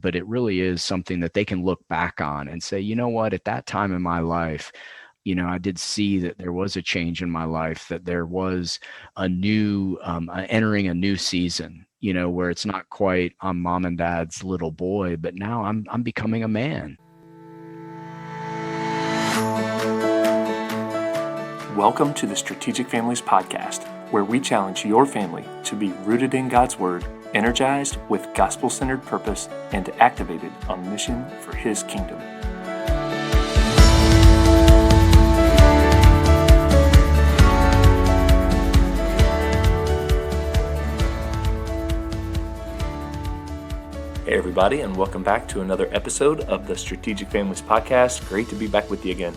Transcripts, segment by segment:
but it really is something that they can look back on and say, you know what, at that time in my life, I did see that there was a change in my life, that there was a new, entering a new season, where it's not quite I'm mom and dad's little boy, but now I'm becoming a man. Welcome to the Strategic Families Podcast, where we challenge your family to be rooted in God's Word, energized with gospel-centered purpose, and activated on mission for His kingdom. Hey everybody, and welcome back to another episode of the Strategic Families Podcast. Great to be back with you again.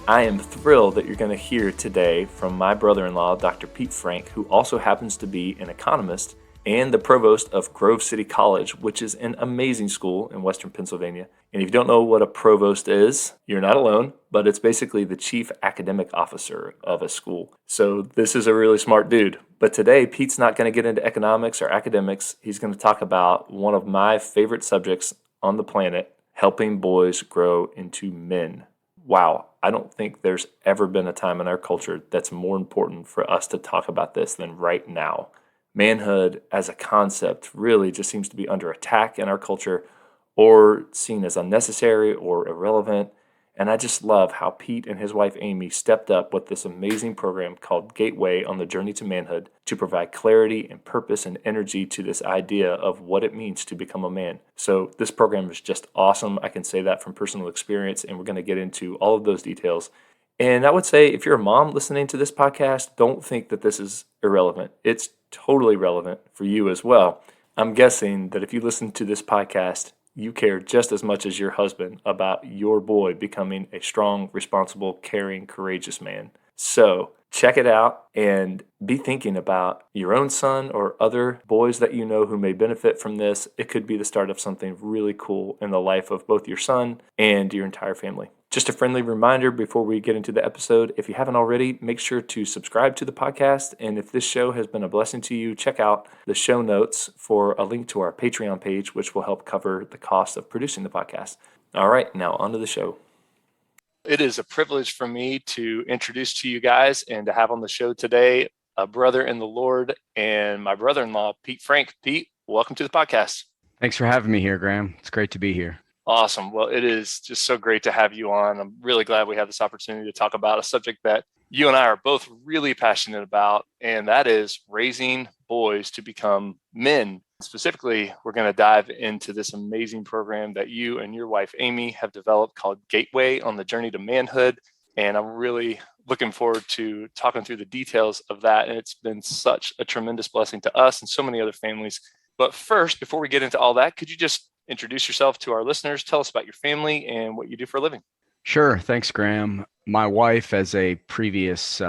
I am thrilled that you're going to hear today from my brother-in-law, Dr. Pete Frank, who also happens to be an economist and the provost of Grove City College, which is an amazing school in Western Pennsylvania. And if you don't know what a provost is, you're not alone, but it's basically the chief academic officer of a school. So this is a really smart dude. But today, Pete's not going to get into economics or academics. He's going to talk about one of my favorite subjects on the planet, helping boys grow into men. Wow, I don't think there's ever been a time in our culture that's more important for us to talk about this than right now. Manhood as a concept really just seems to be under attack in our culture, or seen as unnecessary or irrelevant. And I just love how Pete and his wife Amy stepped up with this amazing program called Gateway on the Journey to Manhood to provide clarity and purpose and energy to this idea of what it means to become a man. So this program is just awesome. I can say that from personal experience, and we're going to get into all of those details. And I would say if you're a mom listening to this podcast, don't think that this is irrelevant. It's totally relevant for you as well. I'm guessing that if you listen to this podcast, you care just as much as your husband about your boy becoming a strong, responsible, caring, courageous man. So check it out and be thinking about your own son or other boys that you know who may benefit from this. It could be the start of something really cool in the life of both your son and your entire family. Just a friendly reminder before we get into the episode, if you haven't already, make sure to subscribe to the podcast. And if this show has been a blessing to you, check out the show notes for a link to our Patreon page, which will help cover the cost of producing the podcast. All right, now on to the show. It is a privilege for me to introduce to you guys and to have on the show today a brother in the Lord and my brother-in-law, Pete Frank. Pete, welcome to the podcast. Thanks for having me here, Graham. It's great to be here. Awesome. Well, it is just so great to have you on. I'm really glad we have this opportunity to talk about a subject that you and I are both really passionate about, and that is raising boys to become men. Specifically, we're going to dive into this amazing program that you and your wife, Amy, have developed called Gateway on the Journey to Manhood. And I'm really looking forward to talking through the details of that. And it's been such a tremendous blessing to us and so many other families. But first, before we get into all that, could you just introduce yourself to our listeners? Tell us about your family and what you do for a living. Sure. Thanks, Graham. My wife, as a previous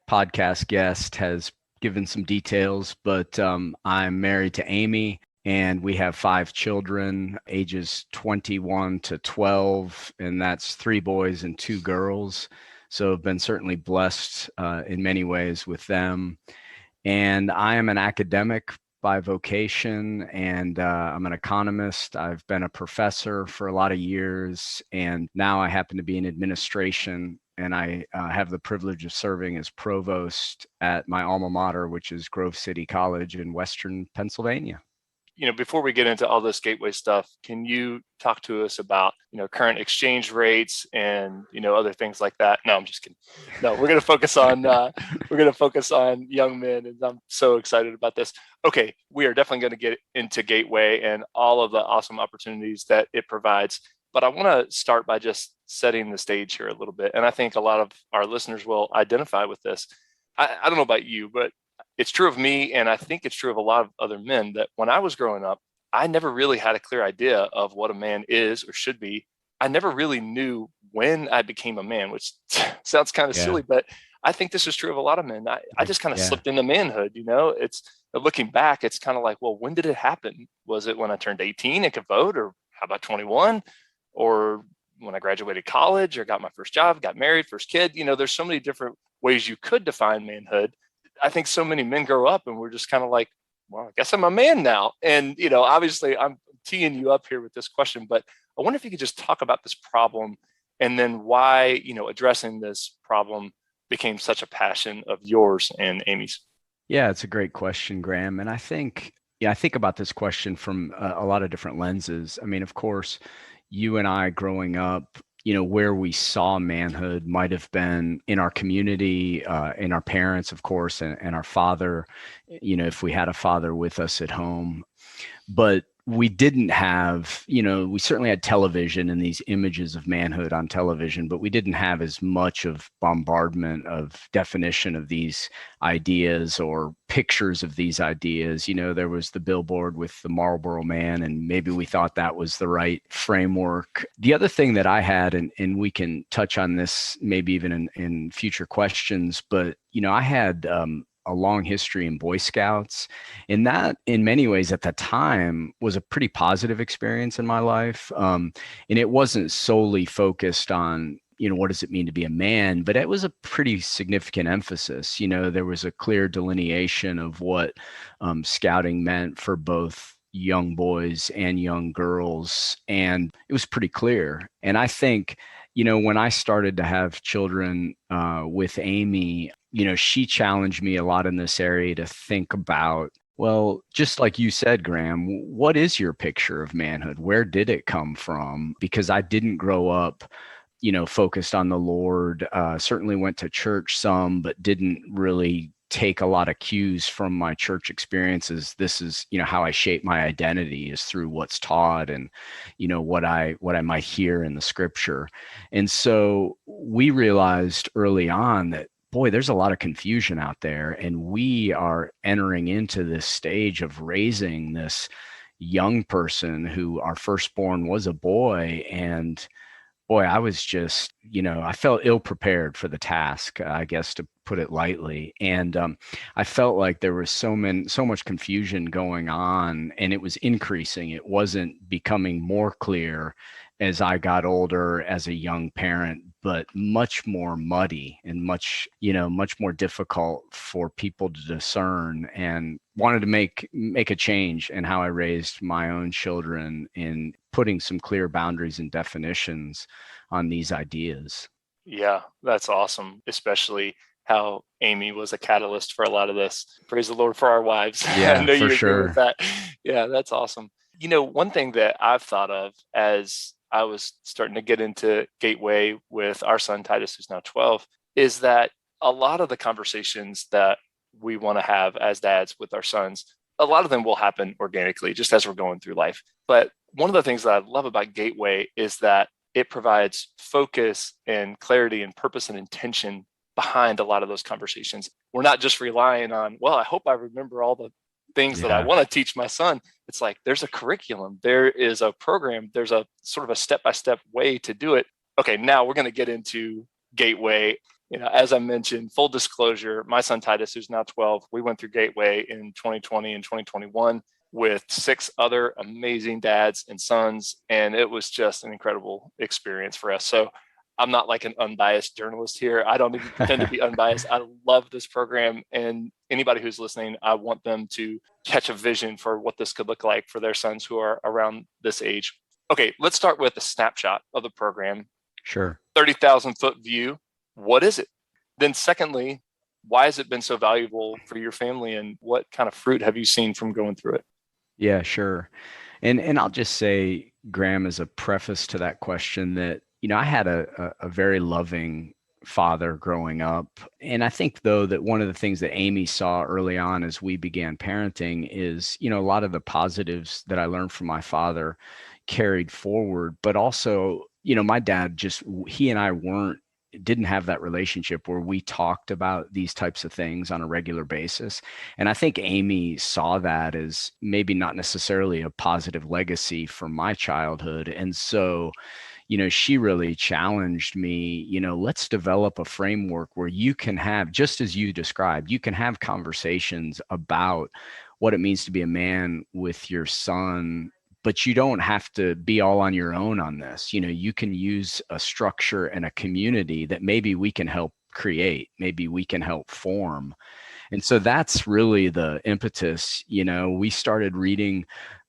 podcast guest, has given some details, but I'm married to Amy, and we have 5 children, ages 21 to 12, and that's 3 boys and 2 girls. So I've been certainly blessed in many ways with them. And I am an academic by vocation, and I'm an economist. I've been a professor for a lot of years, and now I happen to be in administration, and I have the privilege of serving as provost at my alma mater, which is Grove City College in Western Pennsylvania. Before we get into all this Gateway stuff, can you talk to us about, current exchange rates and, other things like that? No, I'm just kidding. No, we're going to focus on young men, and I'm so excited about this. Okay, we are definitely going to get into Gateway and all of the awesome opportunities that it provides. But I want to start by just setting the stage here a little bit. And I think a lot of our listeners will identify with this. I don't know about you, but it's true of me, and I think it's true of a lot of other men, that when I was growing up, I never really had a clear idea of what a man is or should be. I never really knew when I became a man, which sounds kind of silly, but I think this is true of a lot of men. I just kind of slipped into manhood. It's looking back, it's kind of like, well, when did it happen? Was it when I turned 18 and could vote, or how about 21, or when I graduated college, or got my first job, got married, first kid? There's so many different ways you could define manhood. I think so many men grow up and we're just kind of like, well, I guess I'm a man now. And, obviously I'm teeing you up here with this question, but I wonder if you could just talk about this problem and then why, addressing this problem became such a passion of yours and Amy's. Yeah, it's a great question, Graham. And I think about this question from a lot of different lenses. I mean, of course, you and I growing up, where we saw manhood might have been in our community, in our parents, of course, and our father, if we had a father with us at home. But we didn't have, we certainly had television and these images of manhood on television, but we didn't have as much of bombardment of definition of these ideas or pictures of these ideas. There was the billboard with the Marlboro Man, and maybe we thought that was the right framework. The other thing that I had, and we can touch on this maybe even in future questions, but, I had a long history in Boy Scouts. And that, in many ways, at the time, was a pretty positive experience in my life. And it wasn't solely focused on, what does it mean to be a man? But it was a pretty significant emphasis. There was a clear delineation of what scouting meant for both young boys and young girls. And it was pretty clear. And I think, when I started to have children with Amy, she challenged me a lot in this area to think about, well, just like you said, Graham, what is your picture of manhood? Where did it come from? Because I didn't grow up, focused on the Lord, certainly went to church some, but didn't really take a lot of cues from my church experiences. This is, how I shape my identity is through what's taught and, what I might hear in the scripture. And so we realized early on that, boy, there's a lot of confusion out there. And we are entering into this stage of raising this young person who our firstborn was a boy. And boy, I was just, I felt ill prepared for the task, I guess, to put it lightly. And I felt like there was so much confusion going on, and it was increasing. It wasn't becoming more clear as I got older as a young parent, but much more muddy and much more difficult for people to discern, and wanted to make a change in how I raised my own children in putting some clear boundaries and definitions on these ideas. Yeah, that's awesome, especially how Amy was a catalyst for a lot of this. Praise the Lord for our wives. I Yeah, know for you agree with sure. that. Yeah, that's awesome. One thing that I've thought of as I was starting to get into Gateway with our son Titus, who's now 12, is that a lot of the conversations that we want to have as dads with our sons, a lot of them will happen organically just as we're going through life. But one of the things that I love about Gateway is that it provides focus and clarity and purpose and intention behind a lot of those conversations. We're not just relying on, well, I hope I remember all the things that I want to teach my son. It's like there's a curriculum, there is a program, there's a sort of a step-by-step way to do it. Okay, now we're going to get into Gateway. As I mentioned, full disclosure, my son Titus, who's now 12, we went through Gateway in 2020 and 2021 with 6 other amazing dads and sons, and it was just an incredible experience for us. So I'm not like an unbiased journalist here. I don't even pretend to be unbiased. I love this program, and anybody who's listening, I want them to catch a vision for what this could look like for their sons who are around this age. Okay, let's start with a snapshot of the program. Sure. 30,000 foot view. What is it? Then secondly, why has it been so valuable for your family, and what kind of fruit have you seen from going through it? Yeah, sure. And I'll just say, Graham, as a preface to that question, that I had a very loving father growing up. And I think, though, that one of the things that Amy saw early on as we began parenting is, a lot of the positives that I learned from my father carried forward. But also, my dad he and I didn't have that relationship where we talked about these types of things on a regular basis. And I think Amy saw that as maybe not necessarily a positive legacy from my childhood. And so, she really challenged me, let's develop a framework where you can have, just as you described, you can have conversations about what it means to be a man with your son, but you don't have to be all on your own on this. You can use a structure and a community that maybe we can help create, maybe we can help form. And so that's really the impetus. We started reading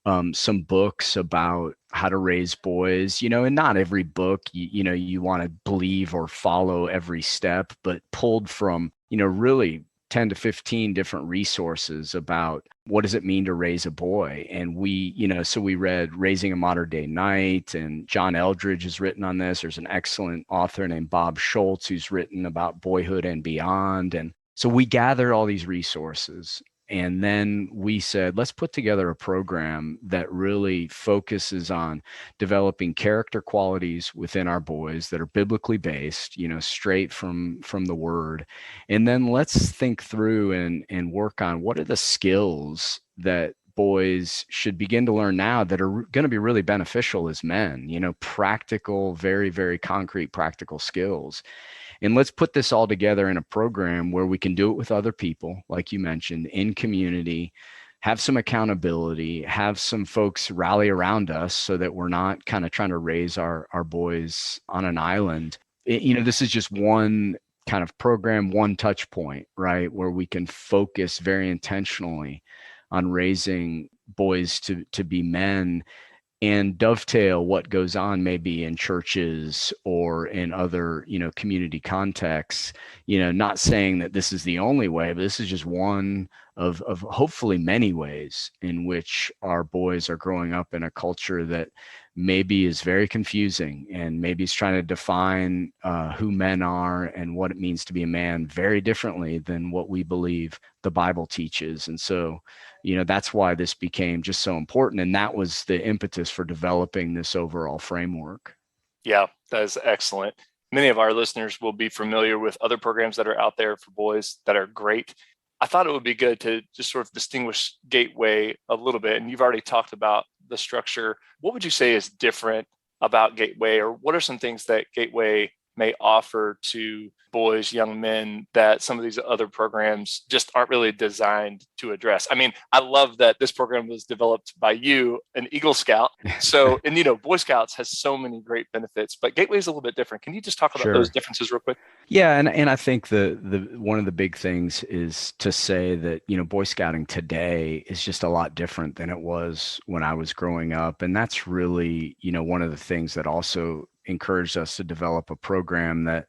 some books about how to raise boys, and not every book, you want to believe or follow every step, but pulled from, really 10 to 15 different resources about what does it mean to raise a boy. And so we read Raising a Modern Day Knight, and John Eldridge has written on this. There's an excellent author named Bob Schultz who's written about boyhood and beyond. And so we gathered all these resources. And then we said, let's put together a program that really focuses on developing character qualities within our boys that are biblically based, straight from the word. And then let's think through and work on what are the skills that boys should begin to learn now that are going to be really beneficial as men, practical, very, very concrete practical skills. And let's put this all together in a program where we can do it with other people, like you mentioned, in community, have some accountability, have some folks rally around us so that we're not kind of trying to raise our boys on an island. This is just one kind of program, one touch point, right? Where we can focus very intentionally on raising boys to be men and dovetail what goes on maybe in churches or in other community contexts, not saying that this is the only way, but this is just one of hopefully many ways in which our boys are growing up in a culture that maybe is very confusing and maybe is trying to define who men are and what it means to be a man very differently than what we believe the Bible teaches. And so that's why this became just so important. And that was the impetus for developing this overall framework. Yeah, that is excellent. Many of our listeners will be familiar with other programs that are out there for boys that are great. I thought it would be good to just sort of distinguish Gateway a little bit. And you've already talked about the structure. What would you say is different about Gateway, or what are some things that Gateway may offer to boys, young men, that some of these other programs just aren't really designed to address? I mean, I love that this program was developed by you, an Eagle Scout. So, and Boy Scouts has so many great benefits, but Gateway is a little bit different. Can you just talk about those Sure. differences real quick? Yeah, and I think the one of the big things is to say that, Boy Scouting today is just a lot different than it was when I was growing up. And that's really, one of the things that also encouraged us to develop a program that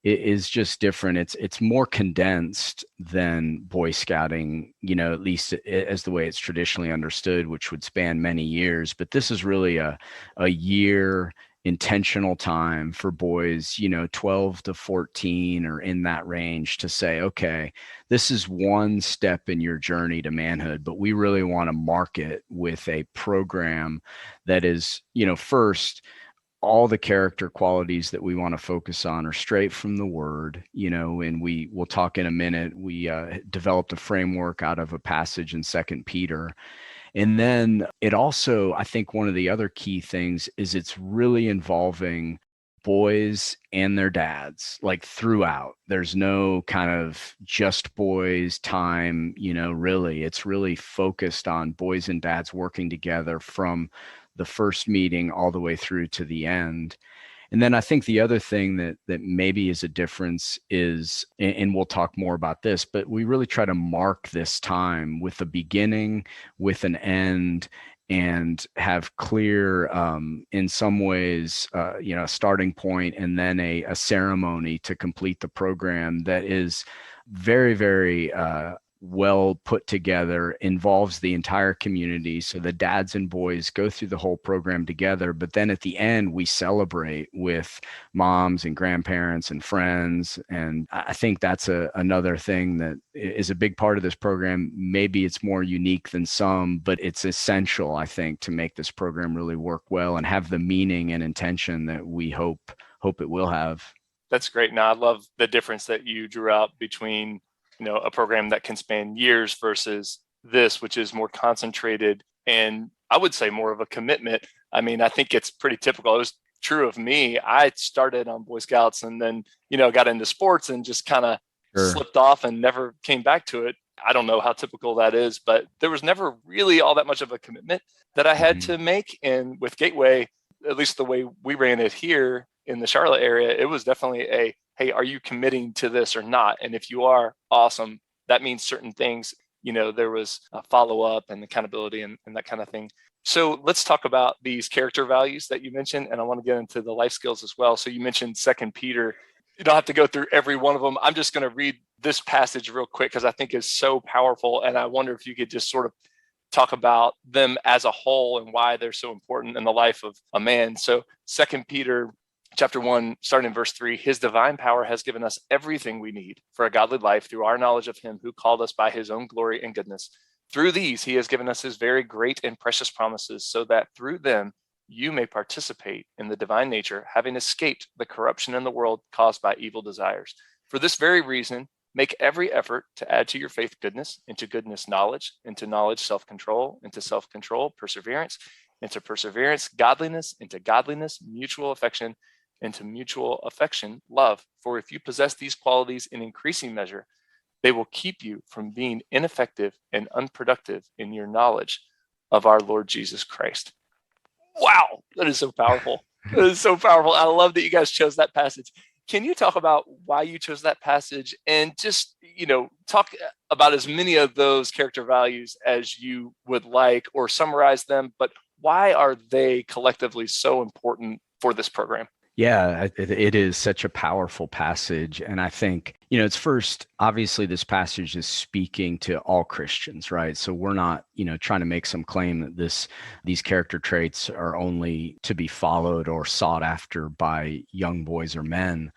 is just different. It's more condensed than Boy Scouting, at least as the way it's traditionally understood, which would span many years. But this is really a year intentional time for boys, 12 to 14 or in that range, to say, okay, this is one step in your journey to manhood, but we really want to mark it with a program that is, first, all the character qualities that we want to focus on are straight from the word, and we'll talk in a minute. We developed a framework out of a passage in Second Peter. And then it also, I think one of the other key things is it's really involving boys and their dads, like throughout. There's no kind of just boys time, really. It's really focused on boys and dads working together from the first meeting all the way through to the end. And then I think the other thing that maybe is a difference is, and we'll talk more about this, but we really try to mark this time with a beginning, with an end, and have clear, in some ways, a starting point, and then a ceremony to complete the program that is very, very well put together, involves the entire community. So the dads and boys go through the whole program together, but then at the end we celebrate with moms and grandparents and friends. And I think that's another thing that is a big part of this program. Maybe it's more unique than some, but it's essential, I think, to make this program really work well and have the meaning and intention that we hope it will have. That's great. Now, I love the difference that you drew out between a program that can span years versus this, which is more concentrated and I would say more of a commitment. I mean, I think it's pretty typical. It was true of me. I started on Boy Scouts and then, got into sports and just kind of Sure. slipped off and never came back to it. I don't know how typical that is, but there was never really all that much of a commitment that I had Mhm. to make. And with Gateway, at least the way we ran it here in the Charlotte area, it was definitely hey, are you committing to this or not? And if you are, awesome. That means certain things. there was a follow-up and accountability and that kind of thing. So let's talk about these character values that you mentioned, and I want to get into the life skills as well. So you mentioned 2 Peter. You don't have to go through every one of them. I'm just going to read this passage real quick because I think it's so powerful, and I wonder if you could just sort of talk about them as a whole and why they're so important in the life of a man. So 2 Peter chapter 1, starting in verse 3, his divine power has given us everything we need for a godly life through our knowledge of him who called us by his own glory and goodness. Through these, he has given us his very great and precious promises so that through them, you may participate in the divine nature, having escaped the corruption in the world caused by evil desires. For this very reason, make every effort to add to your faith goodness, into goodness knowledge, into knowledge self-control, into self-control perseverance, into perseverance godliness, into godliness mutual affection, into mutual affection love. For if you possess these qualities in increasing measure, they will keep you from being ineffective and unproductive in your knowledge of our Lord Jesus Christ. Wow, that is so powerful. That is so powerful. I love that you guys chose that passage. Can you talk about why you chose that passage and just, talk about as many of those character values as you would like or summarize them, but why are they collectively so important for this program? Yeah, it is such a powerful passage. And I think, it's first, obviously, this passage is speaking to all Christians, right? So we're not, trying to make some claim that these character traits are only to be followed or sought after by young boys or men.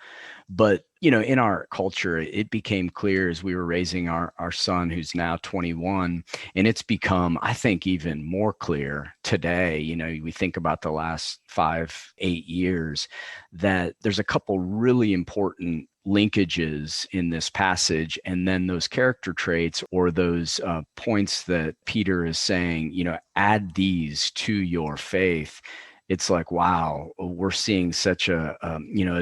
But, in our culture, it became clear as we were raising our son, who's now 21, and it's become, I think, even more clear today. We think about the last 8 years, that there's a couple really important linkages in this passage, and then those character traits or those points that Peter is saying, add these to your faith. It's like, wow, we're seeing such a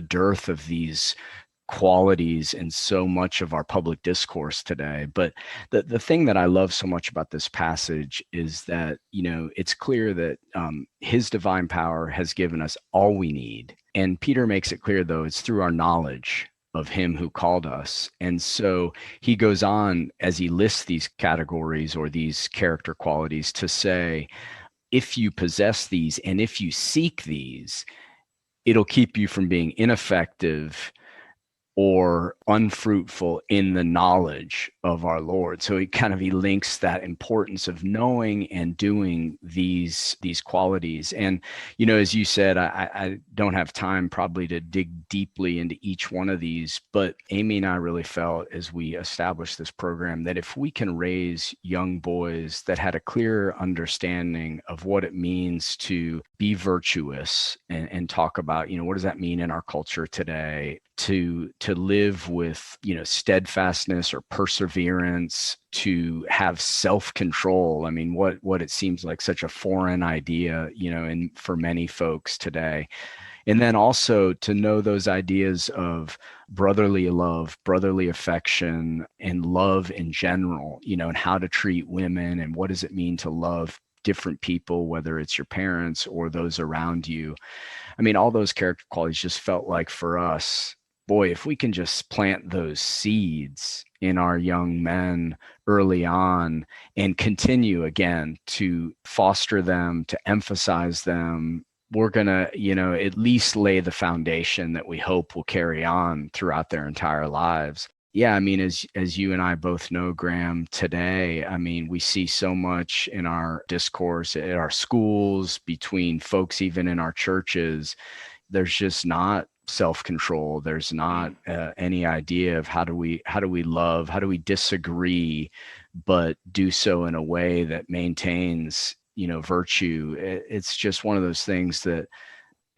dearth of these qualities in so much of our public discourse today. But the thing that I love so much about this passage is that, it's clear that his divine power has given us all we need. And Peter makes it clear, though, it's through our knowledge of him who called us. And so he goes on as he lists these categories or these character qualities to say, if you possess these and if you seek these, it'll keep you from being ineffective or unfruitful in the knowledge of our Lord. So he links that importance of knowing and doing these qualities. And, as you said, I don't have time probably to dig deeply into each one of these, but Amy and I really felt as we established this program that if we can raise young boys that had a clear understanding of what it means to be virtuous and talk about, what does that mean in our culture today, to live with, steadfastness or perseverance, to have self-control. I mean, what it seems like such a foreign idea, and for many folks today. And then also to know those ideas of brotherly love, brotherly affection, and love in general, and how to treat women and what does it mean to love different people, whether it's your parents or those around you. I mean, all those character qualities just felt like for us, boy, if we can just plant those seeds in our young men early on and continue again to foster them, to emphasize them, we're going to, at least lay the foundation that we hope will carry on throughout their entire lives. Yeah, I mean, as you and I both know, Graham, today, I mean, we see so much in our discourse at our schools, between folks, even in our churches. There's just not self-control. There's not any idea of how do we love, how do we disagree, but do so in a way that maintains, virtue. It's just one of those things that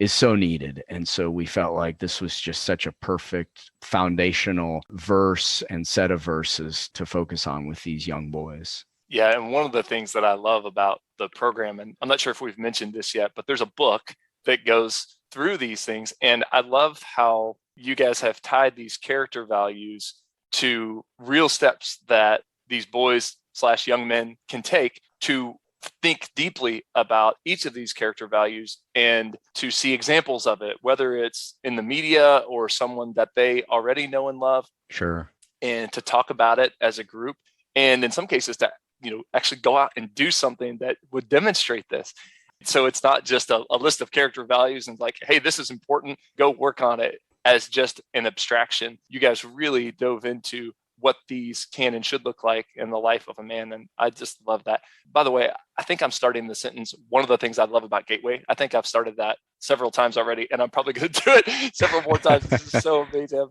is so needed. And so we felt like this was just such a perfect foundational verse and set of verses to focus on with these young boys. Yeah, and one of the things that I love about the program, and I'm not sure if we've mentioned this yet, but there's a book that goes through these things. And I love how you guys have tied these character values to real steps that these boys / young men can take to think deeply about each of these character values and to see examples of it, whether it's in the media or someone that they already know and love. Sure. And to talk about it as a group. and in some cases to actually go out and do something that would demonstrate this. So it's not just a list of character values and like, hey, this is important, go work on it, as just an abstraction. You guys really dove into what these can and should look like in the life of a man. And I just love that. By the way, I think I'm starting the sentence, one of the things I love about Gateway. I think I've started that several times already, and I'm probably going to do it several more times. This is so amazing.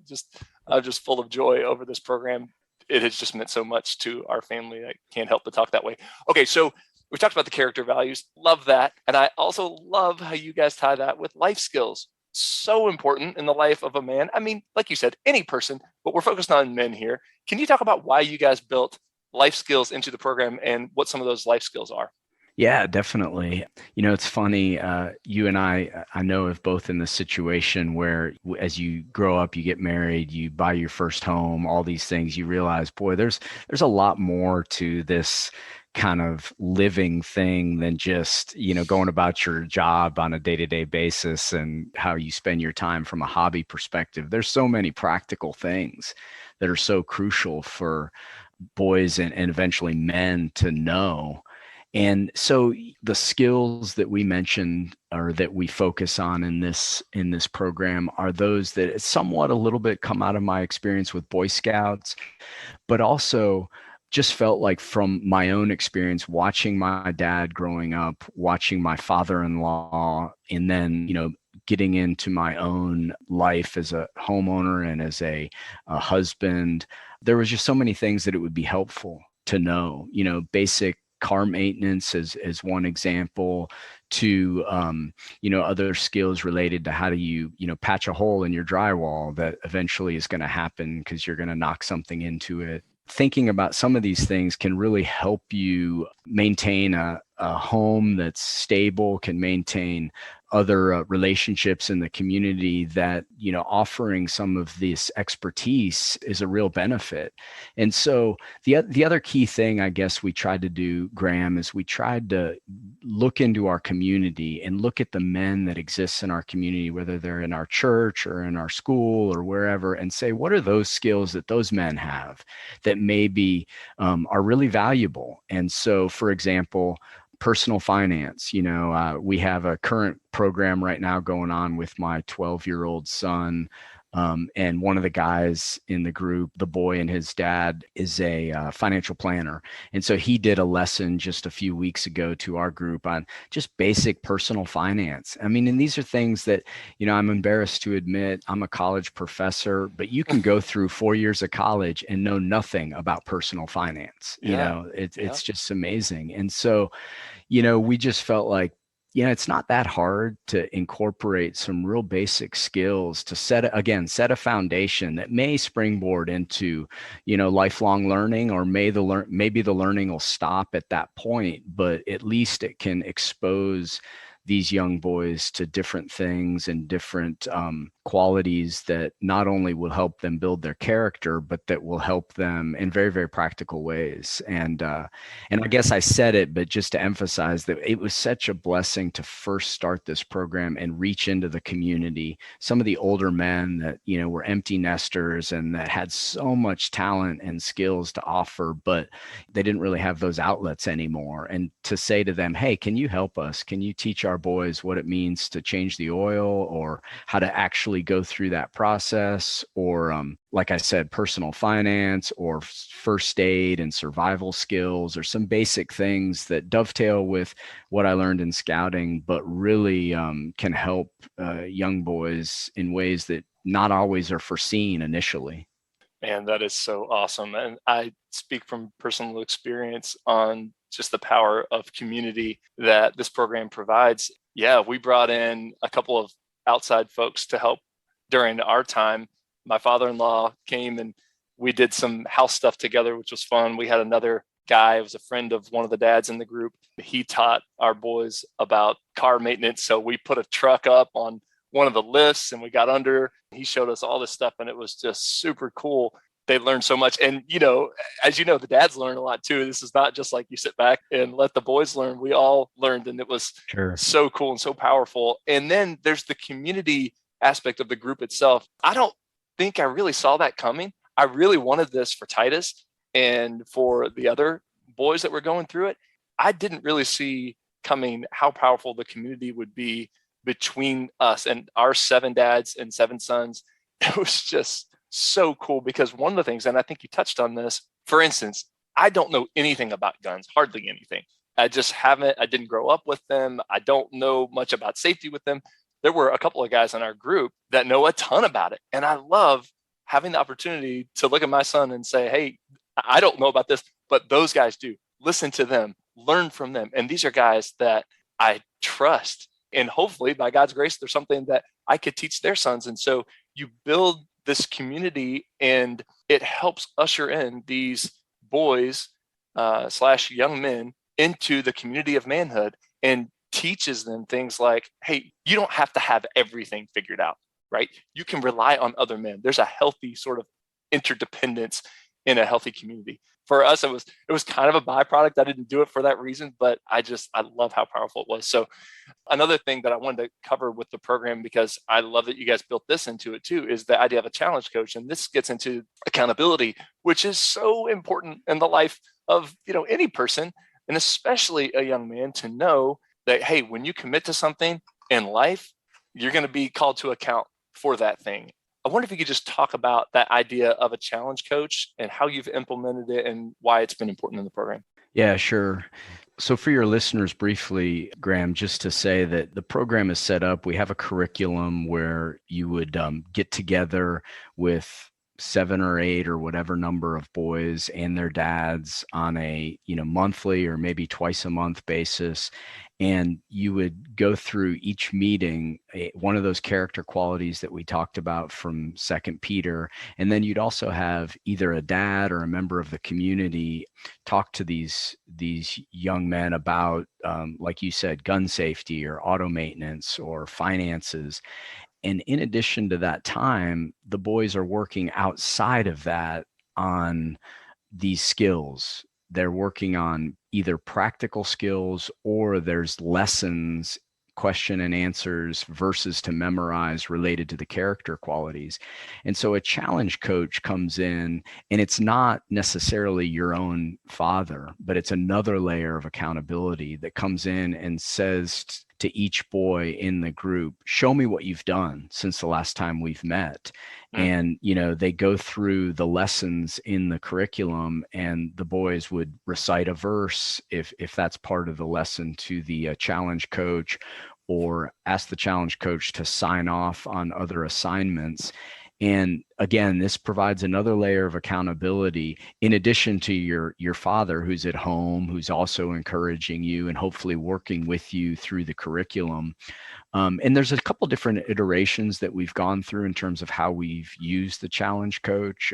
I'm just full of joy over this program. It has just meant so much to our family. I can't help but talk that way. Okay, so we talked about the character values. Love that. And I also love how you guys tie that with life skills. So important in the life of a man. I mean, like you said, any person, but we're focused on men here. Can you talk about why you guys built life skills into the program and what some of those life skills are? Yeah, definitely. It's funny. You and I know of both in the situation where as you grow up, you get married, you buy your first home, all these things, you realize, boy, there's a lot more to this kind of living thing than just, going about your job on a day-to-day basis and how you spend your time from a hobby perspective. There's so many practical things that are so crucial for boys and eventually men to know. And so the skills that we mentioned or that we focus on in this program are those that somewhat a little bit come out of my experience with Boy Scouts, but also just felt like from my own experience watching my dad growing up, watching my father-in-law, and then, getting into my own life as a homeowner and as a husband, there was just so many things that it would be helpful to know, basic car maintenance as one example, to other skills related to how do you patch a hole in your drywall that eventually is going to happen because you're going to knock something into it. Thinking about some of these things can really help you maintain a home that's stable, can maintain other relationships in the community, that offering some of this expertise is a real benefit. And so the other key thing I guess we tried to do, Graham, is we tried to look into our community and look at the men that exist in our community, whether they're in our church or in our school or wherever, and say, what are those skills that those men have that maybe are really valuable? And so, for example, personal finance. We have a current program right now going on with my 12-year-old son. And one of the guys in the group, the boy and his dad, is a financial planner. And so he did a lesson just a few weeks ago to our group on just basic personal finance. I mean, and these are things that, I'm embarrassed to admit, I'm a college professor, but you can go through 4 years of college and know nothing about personal finance. It's just amazing. And so, we just felt like, it's not that hard to incorporate some real basic skills to set a foundation that may springboard into, lifelong learning, or maybe the learning will stop at that point, but at least it can expose these young boys to different things and different qualities that not only will help them build their character, but that will help them in very, very practical ways. And I guess I said it, but just to emphasize that it was such a blessing to first start this program and reach into the community. Some of the older men that, were empty nesters and that had so much talent and skills to offer, but they didn't really have those outlets anymore. And to say to them, hey, can you help us? Can you teach our boys what it means to change the oil, or how to actually go through that process, or like I said, personal finance or first aid and survival skills, or some basic things that dovetail with what I learned in scouting, but really can help young boys in ways that not always are foreseen initially. Man, that is so awesome. And I speak from personal experience on just the power of community that this program provides. Yeah, we brought in a couple of outside folks to help during our time. My father-in-law came and we did some house stuff together, which was fun. We had another guy, who was a friend of one of the dads in the group. He taught our boys about car maintenance. So we put a truck up on one of the lifts and we got under. He showed us all this stuff and it was just super cool. They learned so much. And, as you know, the dads learn a lot too. This is not just like you sit back and let the boys learn. We all learned, and it was so cool and so powerful. And then there's the community aspect of the group itself. I don't think I really saw that coming. I really wanted this for Titus. And for the other boys that were going through it, I didn't really see coming how powerful the community would be between us and our 7 dads and 7 sons. It was just so cool because one of the things, and I think you touched on this, for instance, I don't know anything about guns, hardly anything. I didn't grow up with them. I don't know much about safety with them. There were a couple of guys in our group that know a ton about it. And I love having the opportunity to look at my son and say, hey, I don't know about this, but those guys do. Listen to them, learn from them. And these are guys that I trust. And hopefully, by God's grace, there's something that I could teach their sons. And so you build this community and it helps usher in these boys / young men into the community of manhood and teaches them things like, hey, you don't have to have everything figured out, right? You can rely on other men. There's a healthy sort of interdependence in a healthy community. For us, it was kind of a byproduct. I didn't do it for that reason, but I love how powerful it was. So another thing that I wanted to cover with the program, because I love that you guys built this into it too, is the idea of a challenge coach. And this gets into accountability, which is so important in the life of, any person, and especially a young man, to know that, hey, when you commit to something in life, you're going to be called to account for that thing. I wonder if you could just talk about that idea of a challenge coach and how you've implemented it and why it's been important in the program. Yeah, sure. So for your listeners, briefly, Graham, just to say that the program is set up, we have a curriculum where you would get together with 7 or 8 or whatever number of boys and their dads on a monthly or maybe twice a month basis, and you would go through each meeting one of those character qualities that we talked about from 2 Peter, and then you'd also have either a dad or a member of the community talk to these young men about, like you said, gun safety or auto maintenance or finances. And in addition to that time, the boys are working outside of that on these skills. They're working on either practical skills or there's lessons, question and answers, verses to memorize related to the character qualities. And so a challenge coach comes in, and it's not necessarily your own father, but it's another layer of accountability that comes in and says to each boy in the group, show me what you've done since the last time we've met. And, they go through the lessons in the curriculum, and the boys would recite a verse if that's part of the lesson to the challenge coach, or ask the challenge coach to sign off on other assignments. And again, this provides another layer of accountability in addition to your father who's at home, who's also encouraging you and hopefully working with you through the curriculum. And there's a couple different iterations that we've gone through in terms of how we've used the challenge coach.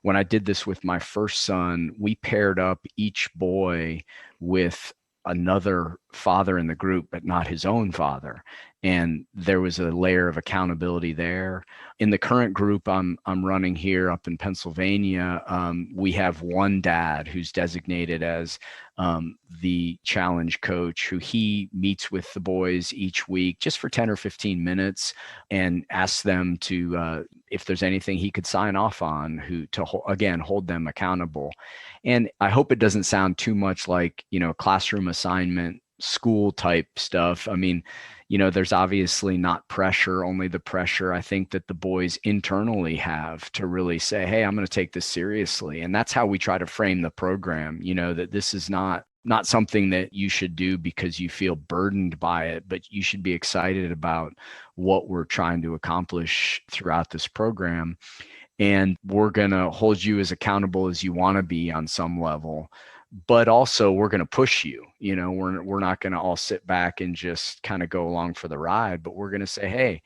When I did this with my first son, we paired up each boy with another father in the group, but not his own father. And there was a layer of accountability there. In the current group I'm running here up in Pennsylvania, we have one dad who's designated as the challenge coach, who he meets with the boys each week just for 10 or 15 minutes and asks them to, if there's anything he could sign off on, again, hold them accountable. And I hope it doesn't sound too much like, classroom assignment, school type stuff. I mean, there's obviously not pressure, only the pressure I think that the boys internally have to really say, hey, I'm going to take this seriously. And that's how we try to frame the program, that this is not something that you should do because you feel burdened by it, but you should be excited about what we're trying to accomplish throughout this program. And we're going to hold you as accountable as you want to be on some level, but also we're going to push you. We're not going to all sit back and just kind of go along for the ride, but we're going to say, hey,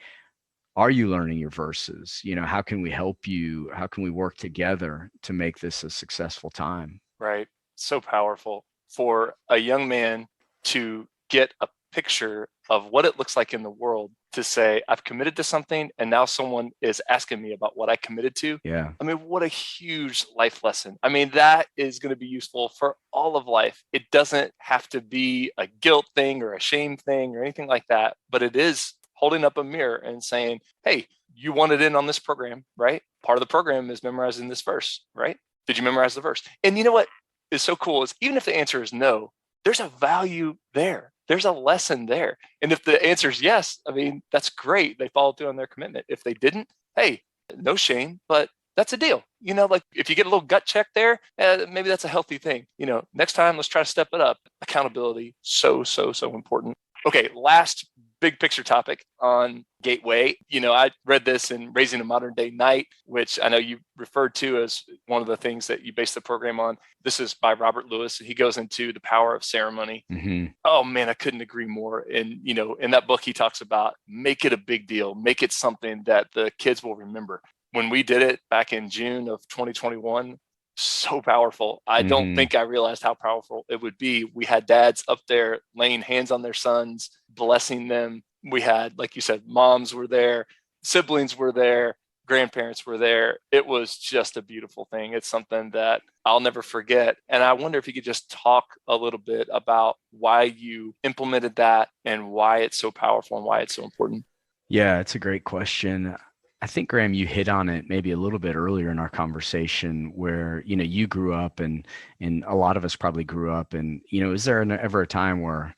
are you learning your verses? How can we help you? How can we work together to make this a successful time? Right. So powerful for a young man to get a picture of what it looks like in the world, to say, I've committed to something and now someone is asking me about what I committed to. Yeah. I mean, what a huge life lesson. I mean, that is going to be useful for all of life. It doesn't have to be a guilt thing or a shame thing or anything like that, but it is holding up a mirror and saying, hey, you wanted in on this program, right? Part of the program is memorizing this verse, right? Did you memorize the verse? And you know what is so cool is even if the answer is no, there's a value there. There's a lesson there. And if the answer is yes, I mean, that's great. They followed through on their commitment. If they didn't, hey, no shame, but that's a deal. Like if you get a little gut check there, maybe that's a healthy thing. Next time, let's try to step it up. Accountability, so important. Okay, last big picture topic on Gateway. I read this in Raising a Modern Day Knight, which I know you referred to as one of the things that you base the program on. This is by Robert Lewis. He goes into the power of ceremony. Mm-hmm. Oh man, I couldn't agree more. And in that book, he talks about make it a big deal, make it something that the kids will remember. When we did it back in June of 2021, so powerful. I don't think I realized how powerful it would be. We had dads up there laying hands on their sons, blessing them. We had, like you said, moms were there, siblings were there, grandparents were there. It was just a beautiful thing. It's something that I'll never forget. And I wonder if you could just talk a little bit about why you implemented that and why it's so powerful and why it's so important. Yeah, it's a great question. I think, Graham, you hit on it maybe a little bit earlier in our conversation where, you grew up and a lot of us probably grew up and, is there ever a time where,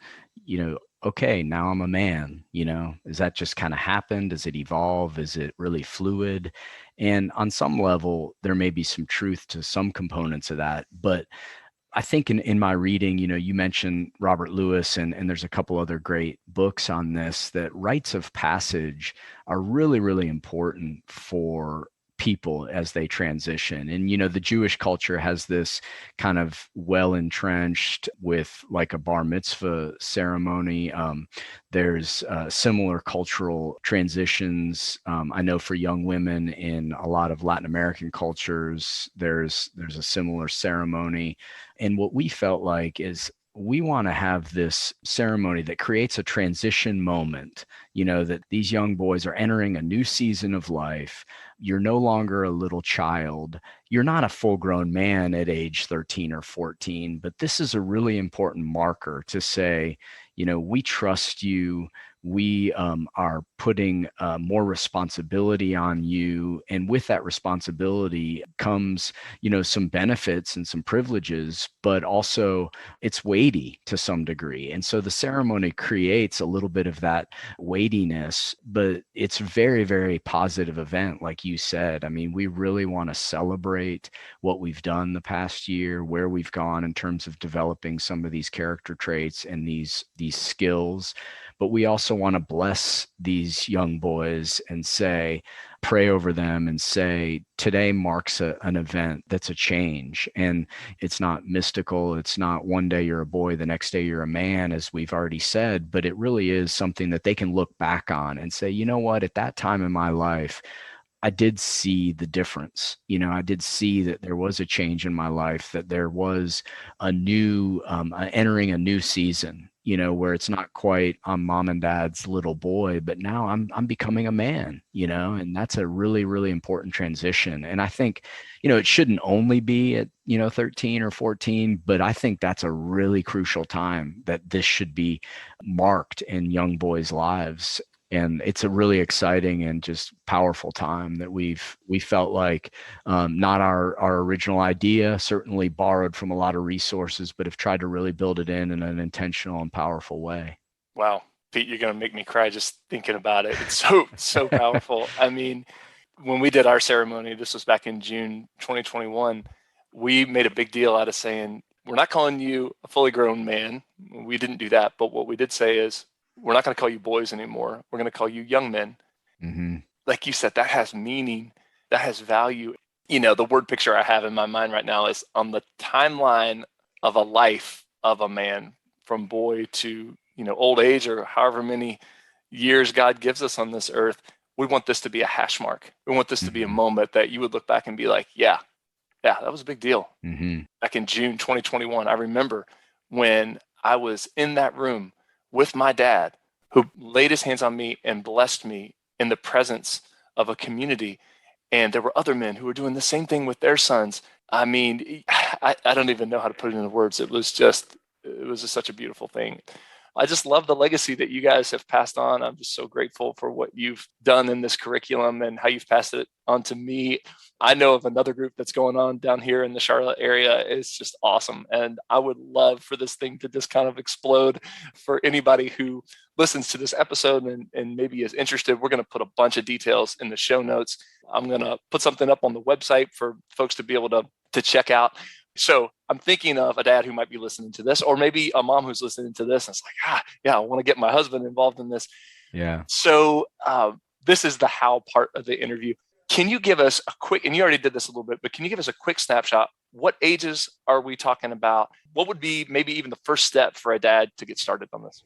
okay, now I'm a man, is that just kind of happened? Does it evolve? Is it really fluid? And on some level, there may be some truth to some components of that, but I think in my reading, you mentioned Robert Lewis and there's a couple other great books on this, that rites of passage are really, really important for people as they transition. And, the Jewish culture has this kind of well entrenched with like a bar mitzvah ceremony. There's similar cultural transitions. I know for young women in a lot of Latin American cultures, there's a similar ceremony. And what we felt like is we want to have this ceremony that creates a transition moment, that these young boys are entering a new season of life. You're no longer a little child. You're not a full grown man at age 13 or 14, but this is a really important marker to say, we trust you. We are putting more responsibility on you. And with that responsibility comes, some benefits and some privileges, but also it's weighty to some degree. And so the ceremony creates a little bit of that weightiness, but it's a very, very positive event. Like you said, I mean, we really want to celebrate what we've done the past year, where we've gone in terms of developing some of these character traits and these skills. But we also want to bless these young boys and pray over them and say, today marks an event that's a change. And it's not mystical. It's not one day you're a boy, the next day you're a man, as we've already said, but it really is something that they can look back on and say, you know what, at that time in my life, I did see the difference. I did see that there was a change in my life, that there was a new, entering a new season, where it's not quite I'm mom and dad's little boy, but now I'm becoming a man, and that's a really, really important transition. And I think, it shouldn't only be at, 13 or 14, but I think that's a really crucial time that this should be marked in young boys' lives. And it's a really exciting and just powerful time that we felt like not our original idea, certainly borrowed from a lot of resources, but have tried to really build it in an intentional and powerful way. Wow. Pete, you're going to make me cry just thinking about it. It's so powerful. I mean, when we did our ceremony, this was back in June 2021, we made a big deal out of saying, we're not calling you a fully grown man. We didn't do that. But what we did say is, we're not going to call you boys anymore. We're going to call you young men. Mm-hmm. Like you said, that has meaning, that has value. The word picture I have in my mind right now is on the timeline of a life of a man from boy to, old age or however many years God gives us on this earth. We want this to be a hash mark. We want this to be a moment that you would look back and be like, yeah, that was a big deal. Mm-hmm. Back in June 2021, I remember when I was in that room with my dad, who laid his hands on me and blessed me in the presence of a community. And there were other men who were doing the same thing with their sons. I mean, I don't even know how to put it into words. It was just such a beautiful thing. I just love the legacy that you guys have passed on. I'm just so grateful for what you've done in this curriculum and how you've passed it on to me. I know of another group that's going on down here in the Charlotte area. It's just awesome. And I would love for this thing to just kind of explode. For anybody who listens to this episode and maybe is interested, we're going to put a bunch of details in the show notes. I'm going to put something up on the website for folks to be able to check out. So I'm thinking of a dad who might be listening to this, or maybe a mom who's listening to this. And it's like, yeah, I want to get my husband involved in this. Yeah. So this is the how part of the interview. Can you give us a quick, and you already did this a little bit, but can you give us a quick snapshot? What ages are we talking about? What would be maybe even the first step for a dad to get started on this?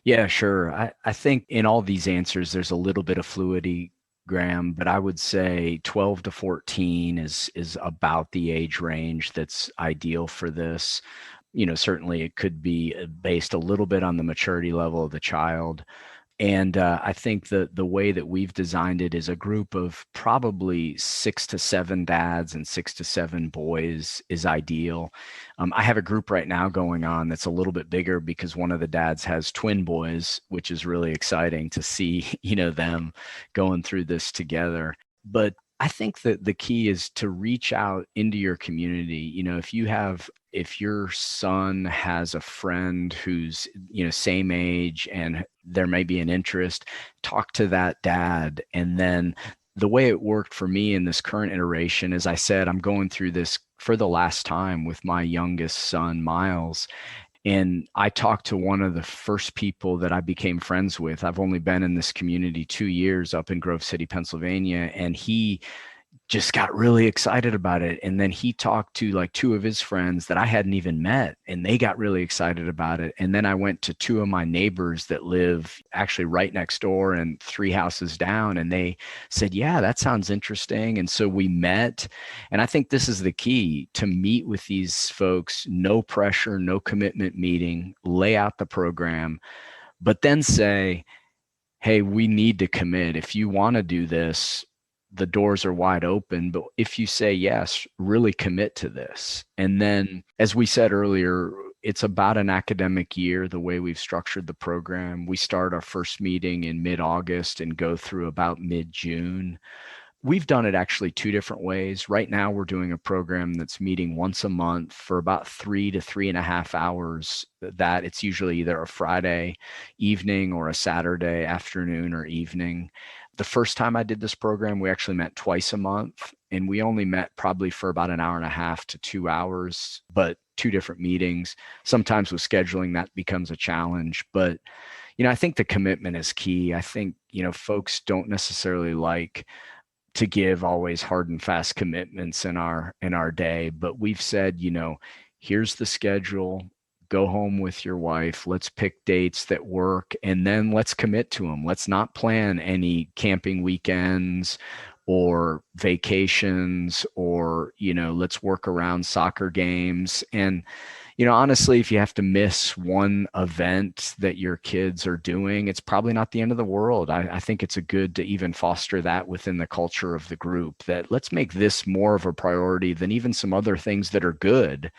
Yeah, sure. I think in all these answers, there's a little bit of fluidity, Graham, but I would say 12 to 14 is about the age range that's ideal for this. Certainly it could be based a little bit on the maturity level of the child. And I think the way that we've designed it is a group of probably 6 to 7 dads and 6 to 7 boys is ideal. I have a group right now going on that's a little bit bigger because one of the dads has twin boys, which is really exciting to see, them going through this together. But I think that the key is to reach out into your community. If your son has a friend who's, same age and there may be an interest, talk to that dad. And then the way it worked for me in this current iteration, as I said, I'm going through this for the last time with my youngest son, Miles. And I talked to one of the first people that I became friends with. I've only been in this community 2 years up in Grove City, Pennsylvania, and he just got really excited about it. And then he talked to like 2 of his friends that I hadn't even met, and they got really excited about it. And then I went to 2 of my neighbors that live actually right next door and 3 houses down, and they said, yeah, that sounds interesting. And so we met. And I think this is the key, to meet with these folks, no pressure, no commitment meeting, lay out the program, but then say, hey, we need to commit. If you want to do this, the doors are wide open. But if you say yes, really commit to this. And then, as we said earlier, it's about an academic year, the way we've structured the program. We start our first meeting in mid-August and go through about mid-June. We've done it actually 2 different ways. Right now, we're doing a program that's meeting once a month for about 3 to 3.5 hours. That it's usually either a Friday evening or a Saturday afternoon or evening. The first time I did this program, we actually met twice a month, and we only met probably for about an hour and a half to 2 hours, but 2 different meetings. Sometimes with scheduling, that becomes a challenge. But, I think the commitment is key. I think, folks don't necessarily like to give always hard and fast commitments in our day, but we've said, here's the schedule. Go home with your wife. Let's pick dates that work, and then let's commit to them. Let's not plan any camping weekends or vacations, or, let's work around soccer games. And, honestly, if you have to miss one event that your kids are doing, it's probably not the end of the world. I think it's a good to even foster that within the culture of the group, that let's make this more of a priority than even some other things that are good,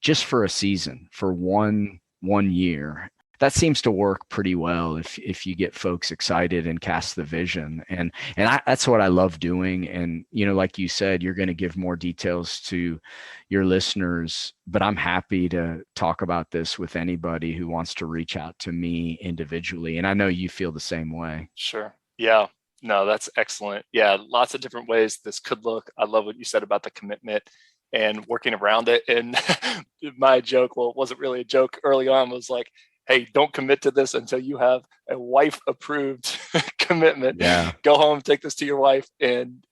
just for a season, for one year. That seems to work pretty well if you get folks excited and cast the vision. And that's what I love doing. And, like you said, you're going to give more details to your listeners, but I'm happy to talk about this with anybody who wants to reach out to me individually. And I know you feel the same way. Sure. Yeah. No, that's excellent. Yeah. Lots of different ways this could look. I love what you said about the commitment and working around it. And my joke, well, it wasn't really a joke early on, was like, hey, don't commit to this until you have a wife approved commitment. Yeah. Go home, take this to your wife. And,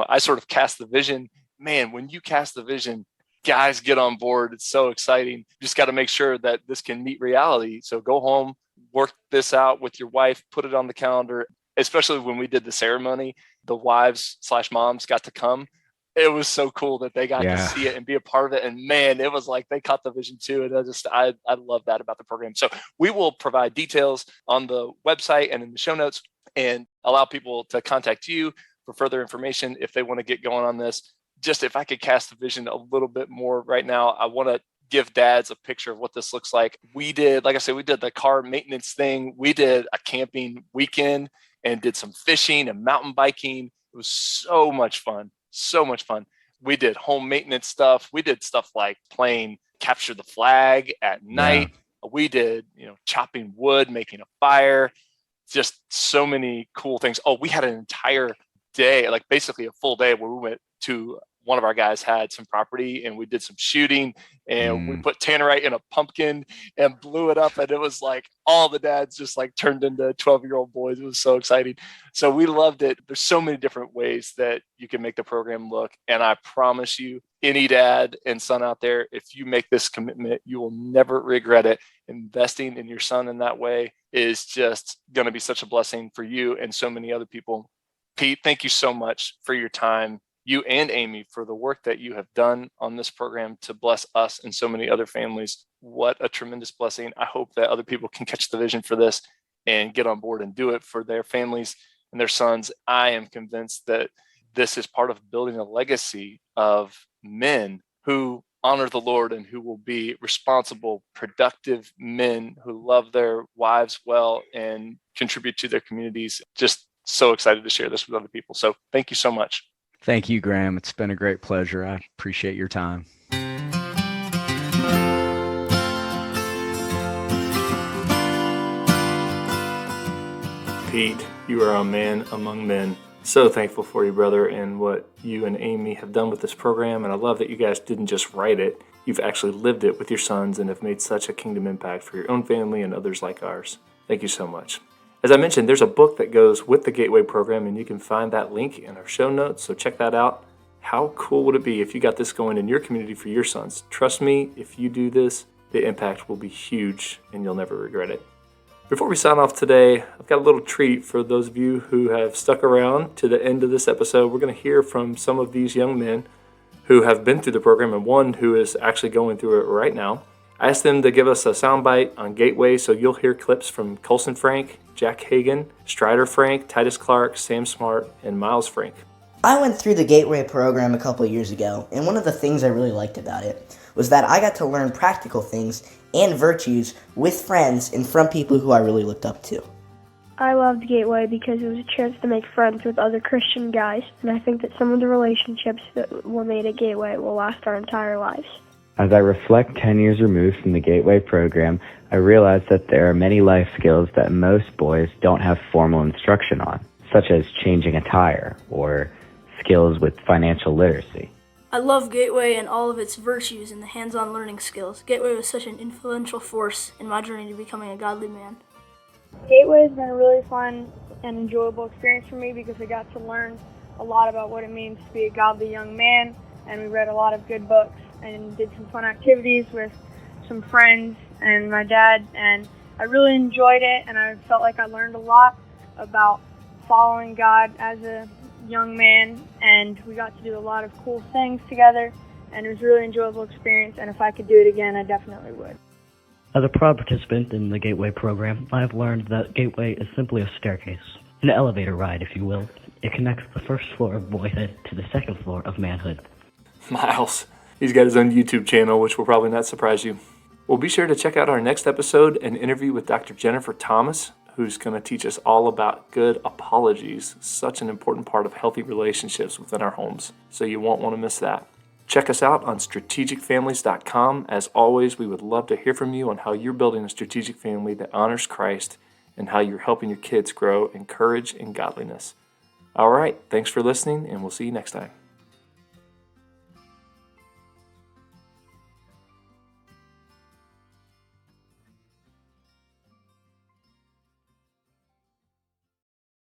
I sort of cast the vision. Man, when you cast the vision, guys get on board. It's so exciting. You just got to make sure that this can meet reality. So go home, work this out with your wife, put it on the calendar. Especially when we did the ceremony, the wives/moms got to come. It was so cool that they got to see it and be a part of it. And man, it was like they caught the vision too. And I love that about the program. So we will provide details on the website and in the show notes, and allow people to contact you for further information if they want to get going on this. Just if I could cast the vision a little bit more right now, I want to give dads a picture of what this looks like. We did, like I said, we did the car maintenance thing. We did a camping weekend and did some fishing and mountain biking. It was so much fun. So much fun. We did home maintenance stuff. We did stuff like playing capture the flag at night. We did, chopping wood, making a fire, just so many cool things. Oh, we had an entire day, like basically a full day where we went to one of our guys had some property and we did some shooting and we put tannerite in a pumpkin and blew it up. And it was like all the dads just like turned into 12-year-old boys. It was so exciting. So we loved it. There's so many different ways that you can make the program look. And I promise you, any dad and son out there, if you make this commitment, you will never regret it. Investing in your son in that way is just going to be such a blessing for you and so many other people. Pete, thank you so much for your time. You and Amy for the work that you have done on this program to bless us and so many other families. What a tremendous blessing. I hope that other people can catch the vision for this and get on board and do it for their families and their sons. I am convinced that this is part of building a legacy of men who honor the Lord and who will be responsible, productive men who love their wives well and contribute to their communities. Just so excited to share this with other people. So thank you so much. Thank you, Graham. It's been a great pleasure. I appreciate your time. Pete, you are a man among men. So thankful for you, brother, and what you and Amy have done with this program. And I love that you guys didn't just write it. You've actually lived it with your sons and have made such a kingdom impact for your own family and others like ours. Thank you so much. As I mentioned, there's a book that goes with the Gateway program, and you can find that link in our show notes, so check that out. How cool would it be if you got this going in your community for your sons? Trust me, if you do this, the impact will be huge, and you'll never regret it. Before we sign off today, I've got a little treat for those of you who have stuck around to the end of this episode. We're going to hear from some of these young men who have been through the program, and one who is actually going through it right now. I asked them to give us a soundbite on Gateway, so you'll hear clips from Colson Frank, Jack Hagan, Strider Frank, Titus Clark, Sam Smart, and Miles Frank. I went through the Gateway program a couple years ago, and one of the things I really liked about it was that I got to learn practical things and virtues with friends and from people who I really looked up to. I loved Gateway because it was a chance to make friends with other Christian guys, and I think that some of the relationships that were made at Gateway will last our entire lives. As I reflect 10 years removed from the Gateway program, I realize that there are many life skills that most boys don't have formal instruction on, such as changing a tire or skills with financial literacy. I love Gateway and all of its virtues and the hands-on learning skills. Gateway was such an influential force in my journey to becoming a godly man. Gateway has been a really fun and enjoyable experience for me because I got to learn a lot about what it means to be a godly young man, and we read a lot of good books and did some fun activities with some friends and my dad, and I really enjoyed it, and I felt like I learned a lot about following God as a young man, and we got to do a lot of cool things together, and it was a really enjoyable experience, and if I could do it again, I definitely would. As a proud participant in the Gateway program, I have learned that Gateway is simply a staircase, an elevator ride, if you will. It connects the first floor of boyhood to the second floor of manhood. Miles, he's got his own YouTube channel, which will probably not surprise you. Well, be sure to check out our next episode, an interview with Dr. Jennifer Thomas, who's going to teach us all about good apologies, such an important part of healthy relationships within our homes. So you won't want to miss that. Check us out on strategicfamilies.com. As always, we would love to hear from you on how you're building a strategic family that honors Christ and how you're helping your kids grow in courage and godliness. All right, thanks for listening, and we'll see you next time.